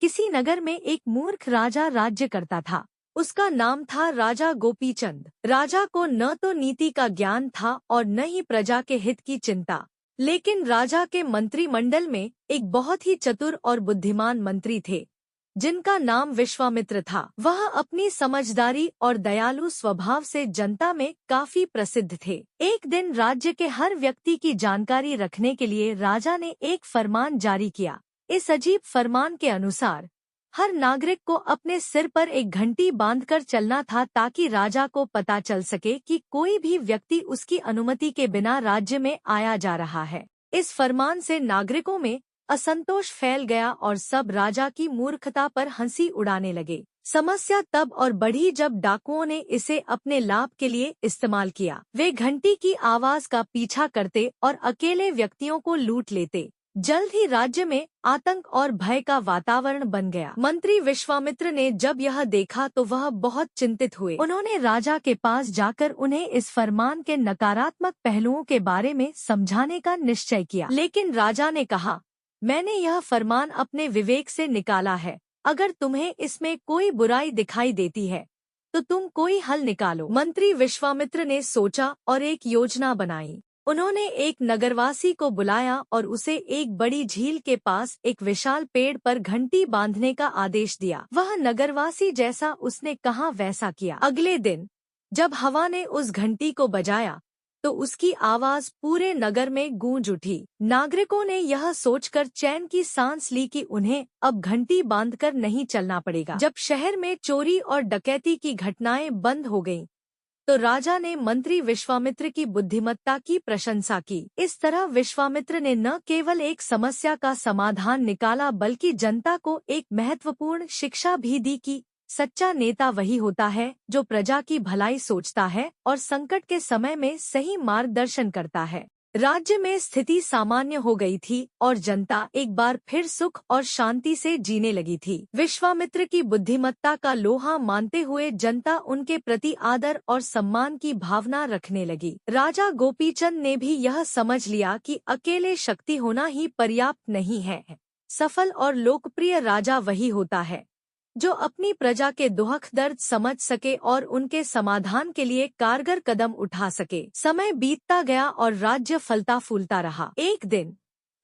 किसी नगर में एक मूर्ख राजा राज्य करता था। उसका नाम था राजा गोपीचंद। राजा को न तो नीति का ज्ञान था और न ही प्रजा के हित की चिंता। लेकिन राजा के मंत्रिमंडल में एक बहुत ही चतुर और बुद्धिमान मंत्री थे, जिनका नाम विश्वामित्र था। वह अपनी समझदारी और दयालु स्वभाव से जनता में काफी प्रसिद्ध थे। एक दिन राज्य के हर व्यक्ति की जानकारी रखने के लिए राजा ने एक फरमान जारी किया। इस अजीब फरमान के अनुसार हर नागरिक को अपने सिर पर एक घंटी बांधकर चलना था, ताकि राजा को पता चल सके कि कोई भी व्यक्ति उसकी अनुमति के बिना राज्य में आया जा रहा है। इस फरमान से नागरिकों में असंतोष फैल गया और सब राजा की मूर्खता पर हंसी उड़ाने लगे। समस्या तब और बढ़ी जब डाकुओं ने इसे अपने लाभ के लिए इस्तेमाल किया। वे घंटी की आवाज का पीछा करते और अकेले व्यक्तियों को लूट लेते। जल्द ही राज्य में आतंक और भय का वातावरण बन गया। मंत्री विश्वामित्र ने जब यह देखा तो वह बहुत चिंतित हुए। उन्होंने राजा के पास जाकर उन्हें इस फरमान के नकारात्मक पहलुओं के बारे में समझाने का निश्चय किया। लेकिन राजा ने कहा, मैंने यह फरमान अपने विवेक से निकाला है। अगर तुम्हें इसमें कोई बुराई दिखाई देती है तो तुम कोई हल निकालो। मंत्री विश्वामित्र ने सोचा और एक योजना बनाई। उन्होंने एक नगरवासी को बुलाया और उसे एक बड़ी झील के पास एक विशाल पेड़ पर घंटी बांधने का आदेश दिया। वह नगरवासी जैसा उसने कहा वैसा किया। अगले दिन जब हवा ने उस घंटी को बजाया तो उसकी आवाज पूरे नगर में गूंज उठी। नागरिकों ने यह सोचकर चैन की सांस ली कि उन्हें अब घंटी बांधकर नहीं चलना पड़ेगा। जब शहर में चोरी और डकैती की घटनाएं बंद हो गईं, तो राजा ने मंत्री विश्वामित्र की बुद्धिमत्ता की प्रशंसा की। इस तरह विश्वामित्र ने न केवल एक समस्या का समाधान निकाला बल्कि जनता को एक महत्वपूर्ण शिक्षा भी दी कि सच्चा नेता वही होता है जो प्रजा की भलाई सोचता है और संकट के समय में सही मार्गदर्शन करता है। राज्य में स्थिति सामान्य हो गई थी और जनता एक बार फिर सुख और शांति से जीने लगी थी। विश्वामित्र की बुद्धिमत्ता का लोहा मानते हुए जनता उनके प्रति आदर और सम्मान की भावना रखने लगी। राजा गोपीचंद ने भी यह समझ लिया कि अकेले शक्ति होना ही पर्याप्त नहीं है। सफल और लोकप्रिय राजा वही होता है जो अपनी प्रजा के दुख दर्द समझ सके और उनके समाधान के लिए कारगर कदम उठा सके। समय बीतता गया और राज्य फलता फूलता रहा। एक दिन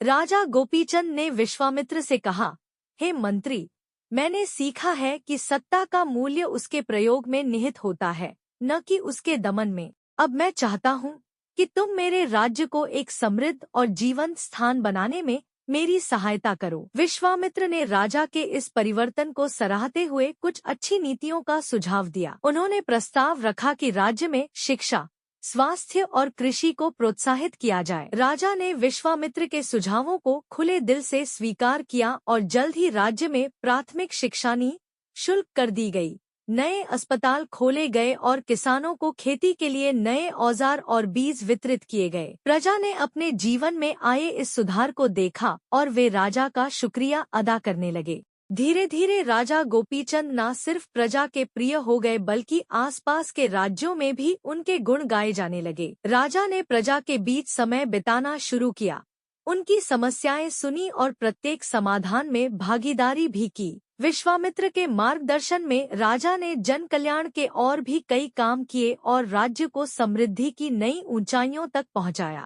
राजा गोपीचंद ने विश्वामित्र से कहा, हे मंत्री, मैंने सीखा है कि सत्ता का मूल्य उसके प्रयोग में निहित होता है, न कि उसके दमन में। अब मैं चाहता हूँ कि तुम मेरे राज्य को एक समृद्ध और जीवंत स्थान बनाने में मेरी सहायता करो। विश्वामित्र ने राजा के इस परिवर्तन को सराहते हुए कुछ अच्छी नीतियों का सुझाव दिया। उन्होंने प्रस्ताव रखा कि राज्य में शिक्षा, स्वास्थ्य और कृषि को प्रोत्साहित किया जाए। राजा ने विश्वामित्र के सुझावों को खुले दिल से स्वीकार किया और जल्द ही राज्य में प्राथमिक शिक्षा निःशुल्क कर दी गई। नए अस्पताल खोले गए और किसानों को खेती के लिए नए औजार और बीज वितरित किए गए। प्रजा ने अपने जीवन में आए इस सुधार को देखा और वे राजा का शुक्रिया अदा करने लगे। धीरे धीरे राजा गोपीचंद न सिर्फ प्रजा के प्रिय हो गए बल्कि आसपास के राज्यों में भी उनके गुण गाए जाने लगे। राजा ने प्रजा के बीच समय बिताना शुरू किया, उनकी समस्याएं सुनी और प्रत्येक समाधान में भागीदारी भी की। विश्वामित्र के मार्गदर्शन में राजा ने जन कल्याण के और भी कई काम किए और राज्य को समृद्धि की नई ऊंचाइयों तक पहुंचाया।